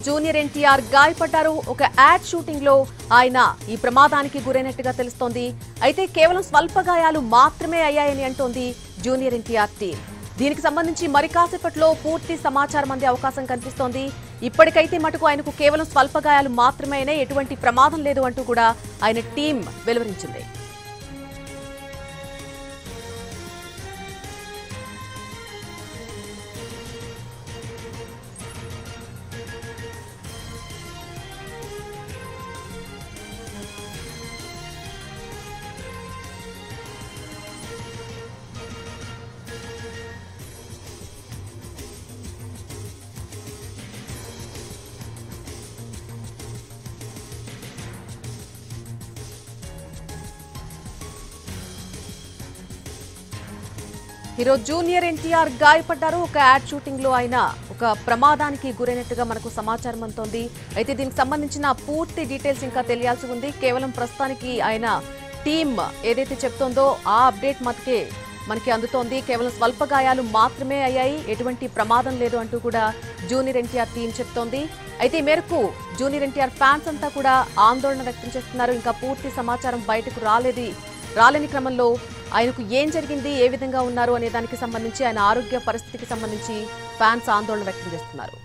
Junior NTR గాయపడ్డారు. ఒక ad shooting లో ఆయన ఈ ప్రమాదానికి గురైనట్టుగా తెలుస్తోంది. అయితే కేవలం స్వల్ప గాయాలు మాత్రమే అయ్యాయని అంటోంది జూనియర్ ఎన్టీఆర్ టీం. దీనికి సంబంధించి మరి కాసేపట్లో పూర్తి సమాచారం అందే అవకాశం కనిపిస్తోంది. ఇప్పటికైతే మటుకు ఆయనకు కేవలం స్వల్ప గాయాలు మాత్రమే అయినా ఎటువంటి ప్రమాదం లేదు అంటూ కూడా ఆయన టీం వెలువరించింది. ఈరోజు జూనియర్ ఎన్టీఆర్ గాయపడ్డారు. ఒక యాడ్ షూటింగ్ లో ఆయన ఒక ప్రమాదానికి గురైనట్టుగా మనకు సమాచారం అందుతోంది. అయితే దీనికి సంబంధించిన పూర్తి డీటెయిల్స్ ఇంకా తెలియాల్సి ఉంది. కేవలం ప్రస్తుతానికి ఆయన టీం ఏదైతే చెప్తోందో ఆ అప్డేట్ మనకి అందుతోంది. కేవలం స్వల్ప గాయాలు మాత్రమే అయ్యాయి, ఎటువంటి ప్రమాదం లేదు అంటూ కూడా జూనియర్ ఎన్టీఆర్ టీం చెప్తోంది. అయితే ఈ మేరకు జూనియర్ ఎన్టీఆర్ ఫ్యాన్స్ అంతా కూడా ఆందోళన వ్యక్తం చేస్తున్నారు. ఇంకా పూర్తి సమాచారం బయటకు రాలేని క్రమంలో ఆయనకు ఏం జరిగింది, ఏ విధంగా ఉన్నారు అనే దానికి సంబంధించి, ఆయన ఆరోగ్య పరిస్థితికి సంబంధించి ఫ్యాన్స్ ఆందోళన వ్యక్తం చేస్తున్నారు.